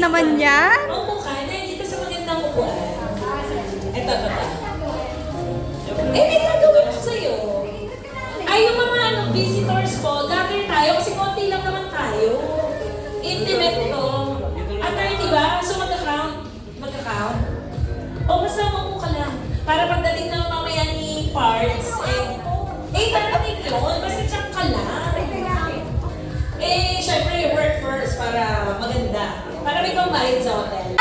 naman yan. Maupo ka, dito sa magandang upuan. Ito. May gagawin ko sa'yo. Ay, yung mga visitors po, gather tayo kasi konti lang naman tayo. Intimate to. At diba? So magka-count? O basta maupo ka lang. Para pagdating ng mamaya ni Parts, darating yun. Basta check ka lang. Syempre, work first para maganda. Para may pambayad sa hotel.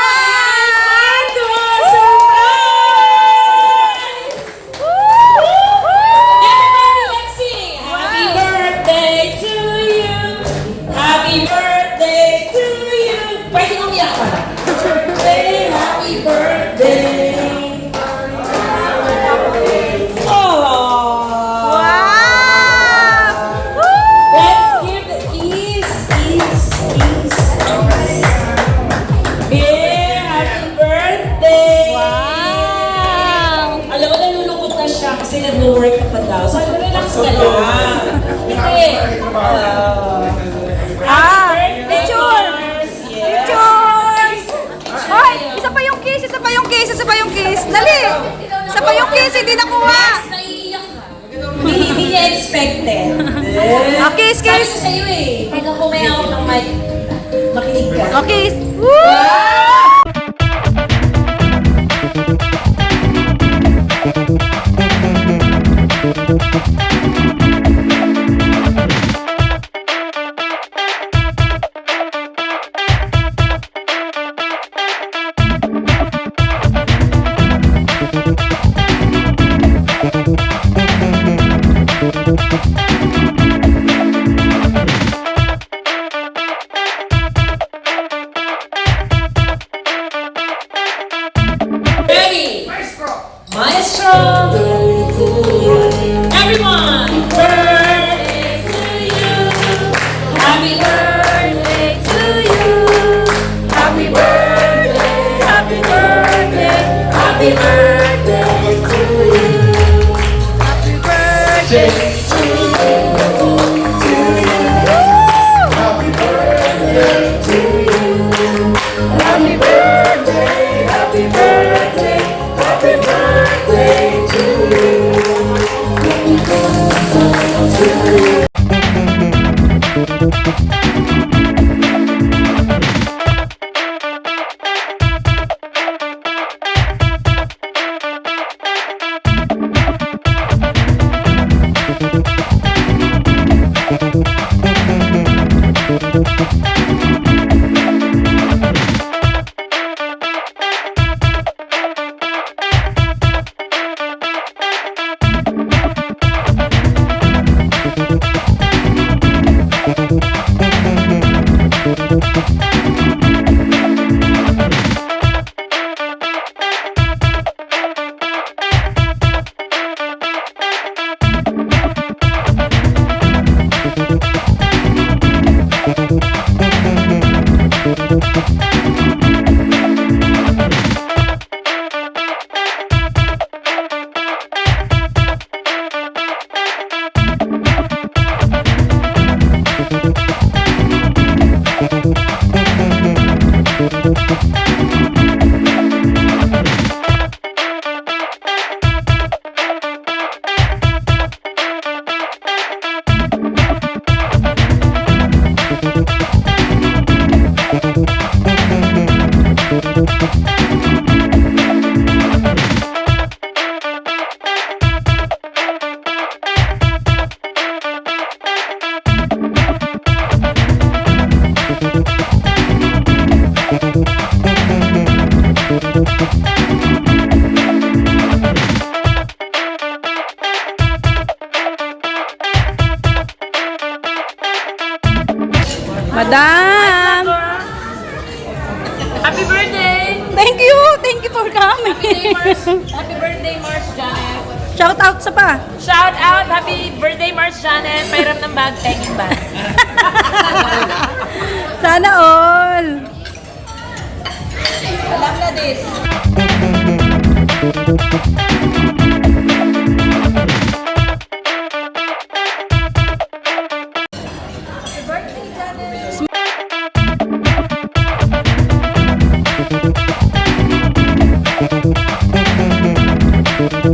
Kasi nag-work ka pa daw. So, relax ka lang. Hindi. Picture! Pictures! Hoy! Isa pa yung kiss! Dali! Isa pa yung kiss! Hindi nakuha! Naiiyak ka. Hindi niya expected. Kiss! Sabi ko sa'yo pag ako may hawak ng mic, makinig ka. Kiss! Ready? Maestro! Everyone! Birthday to you! Happy birthday to you! Happy birthday! Happy birthday! Happy birthday to you! Happy birthday to you! Happy birthday to you! Happy birthday! Happy birthday! Happy birthday to you! Madam! Happy birthday! Thank you! Thank you for coming! Happy birthday, Mars Janet! Shout out sa pa! Shout out! Happy birthday, Mars Janet! Pairam ng bag, tengin bag. Sana all! Alam na this. Happy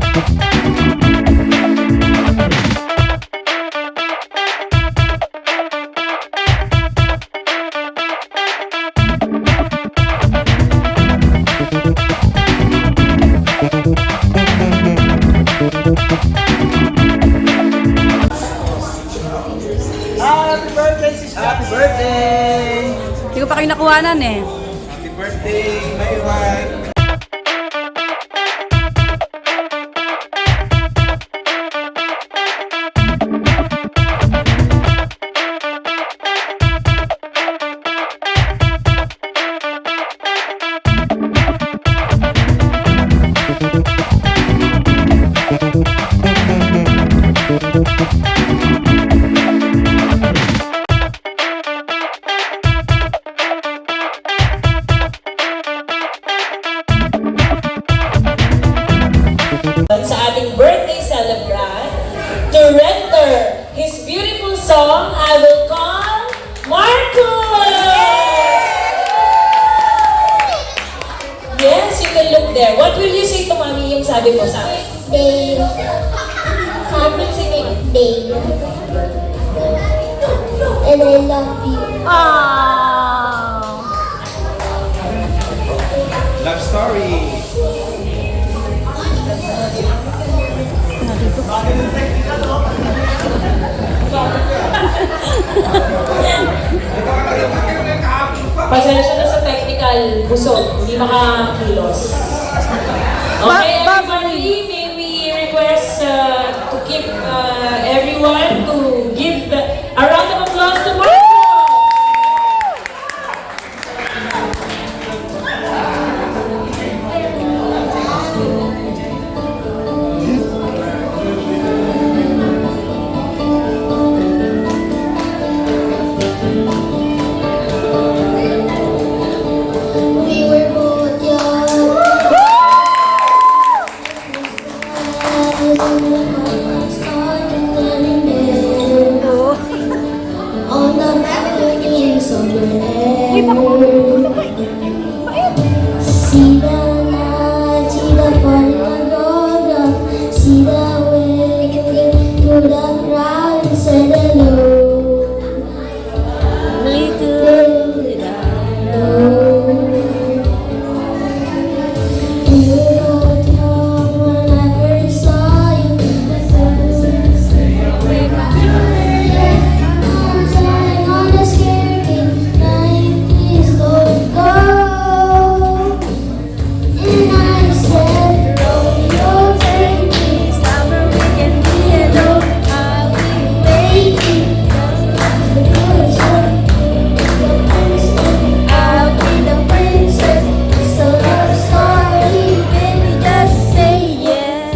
birthday, sis! Happy birthday! Hindi ko pa kayo nakuhanan eh. Happy birthday, my wife! Sa ating birthday celebrant to render his beautiful song, I will call Marcus! Yes, you can look there. What will you say to mommy yung sabi mo sa akin? Day. Sabi mo sige. Day. And I love you. Ah. Love story! Pasensya na sa technical busog, hindi makakilos. Okay, everybody, may we request to keep everyone to give a round of applause to Marco! We were both young. Started standing there on the balconies of your head. See the light, see the falling gold, see the way through the crowd and said hello. Little did I know. You were young when I first saw you. I was lying on the staircase, crying, please don't go. And I said, Romeo, take me somewhere we can be alone. I'll be waiting. I'll be the princess. It's a love story, baby, just say yes.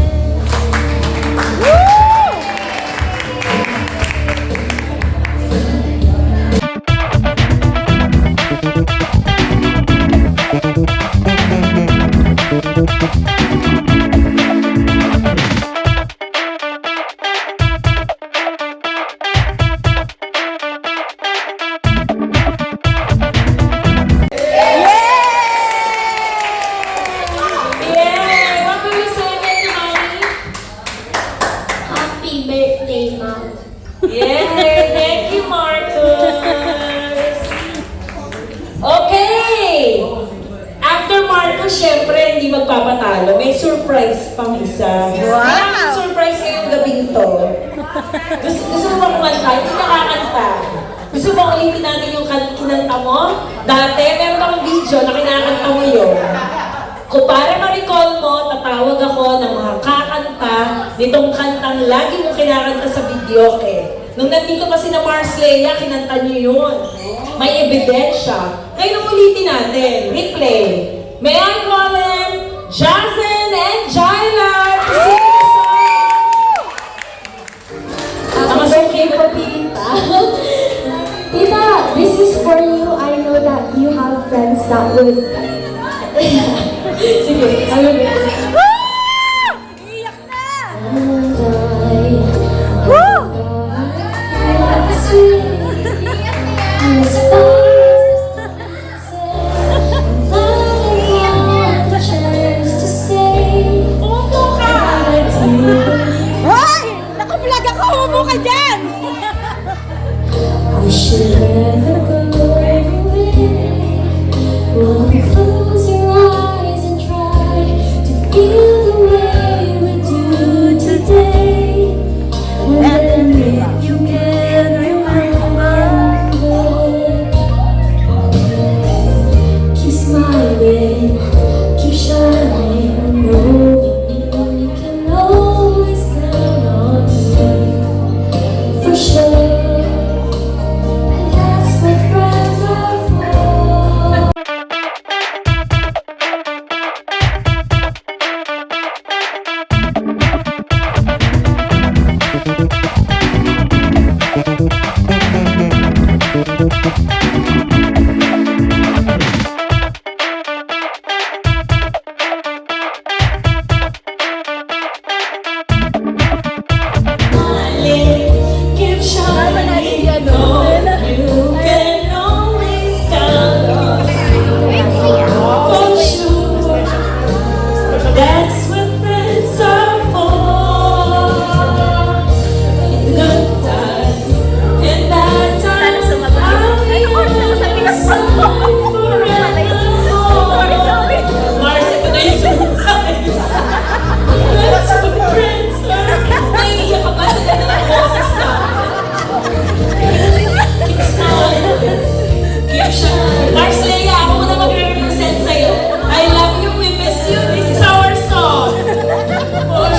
Yeah! What will you say again to mommy? Happy birthday, Mom. Yay! Thank you, Marcus! Okay! After Marcus, syempre, hindi magpapatalo. May surprise pang isa. Wow! May surprise ngayong gabing to. Gusto mo ba kumanta? Hindi nakakanta. Gusto mo ulitin natin yung kinanta mo? Dati, meron akong video na kinakanta mo yun. Kung para ma-recall mo, tatawag ako ng mga kakanta nitong kantang lagi mo kinakanta sa video, okay? Nung nandito pa si na Marslea, kinanta niyo yun. May ebidensya. Ngayon ulitin natin. Replay. May I call them Jazen and Jaila to sing the song? Okay po, Tita. Tita, this is for you. I know that you have friends that would... Sige, I will get it. Iyak na! Woo! Chance to say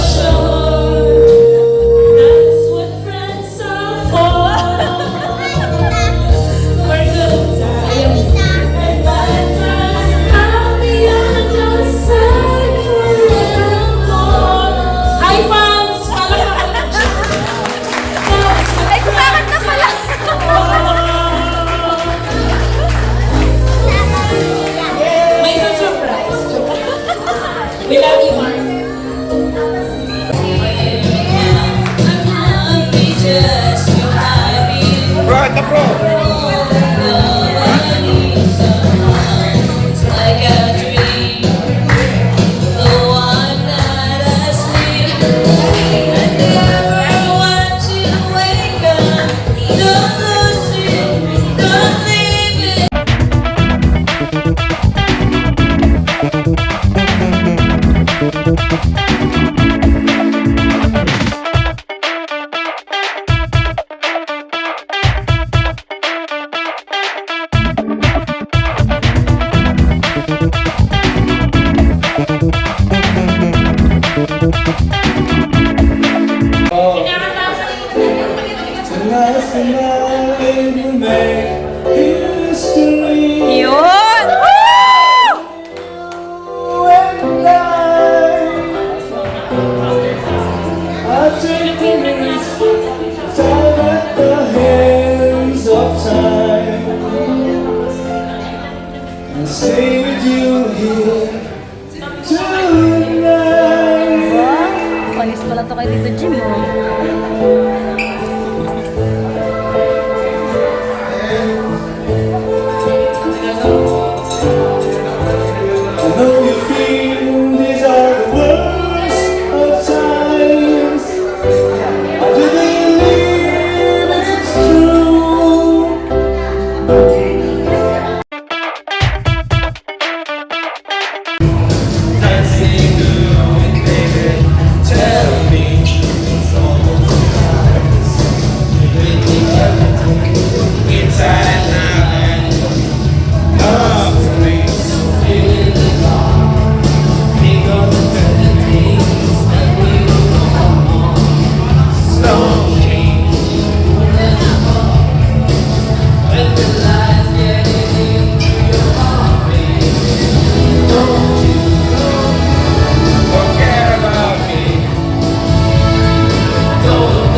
sure. That's what friends are for. For good times and bad times, I'll be on your side forevermore. Hi, fans! Palakpakan dyan. That's what Ay, kumakanta pala. May isang surprise. We love you, Mark. Bro, ito bro. Tonight's the night we make history. Yun! Woo! And I take the risk, time at the hands of time, and stay with you here tonight. Panis pala to kay Tito Jim, oh. I know you feel these are the worst of times. I do believe it's true. Dancing good, baby, tell me. Inside now and love for me. Think of the better things that we slow change. When the lights get into your heart, baby, don't you forget about me. Don't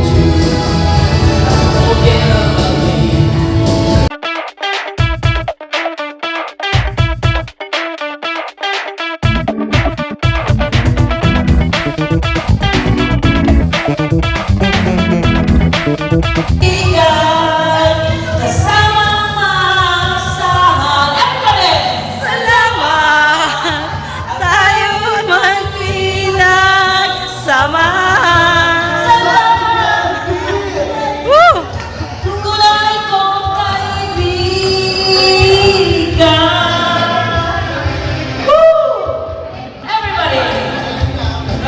you forget about me. Kasama maasahan. Everybody! Salamat! Tayo man pinagsamahan. Woo! Tunay kong kaibigan. Woo! Everybody!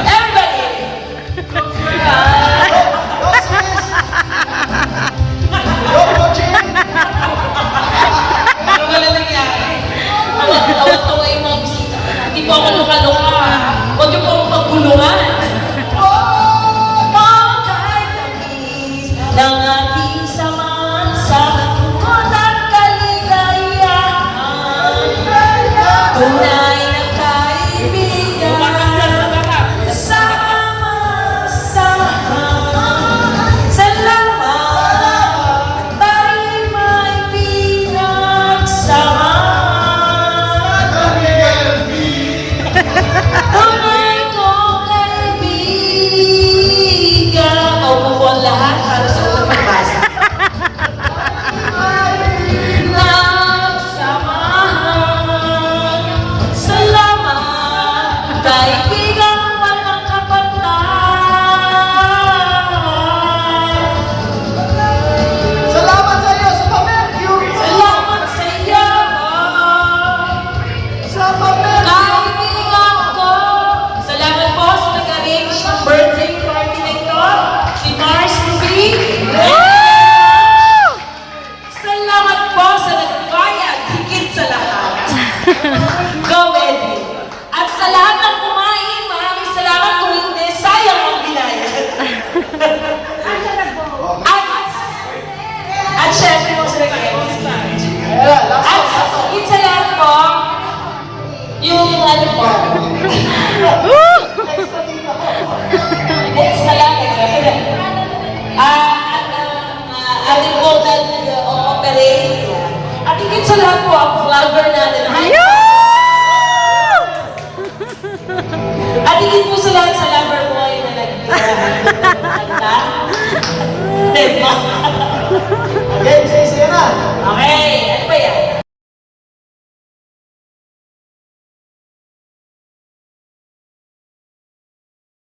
Everybody! Ano ba na nangyari? Awat-awat yung mga bisita. Hindi po ako luka-luka. Huwag niyo po akong magbulungan. Magkatamis ng ating samahan-sama tungkol at kaligayahan. Tunay na kaibigan, sama-sama. Salamat, tayo'y may pinagsamahan. Tunay kong kaibigan. Maupo ang lahat para sa unang pagbasa. Nagsamahan. Salamat, kaibigan walang kapatid. Salamat sa iyo sa pa-Mercury! Salamat sa iyo. Sa pa-Mercury! Kaibigan ko. Salamat po sa nag-arrange ng birthday party na ito. Si Mars Ruby. Salamat po sa nagbayad higit sa lahat. Go, Eddie. At sa lahat Next na lang. Ating po nag-ooperate. At higit sa lahat po, ang vlogger natin. At higit po sa lahat sa lover boy na nag-handa. Diba?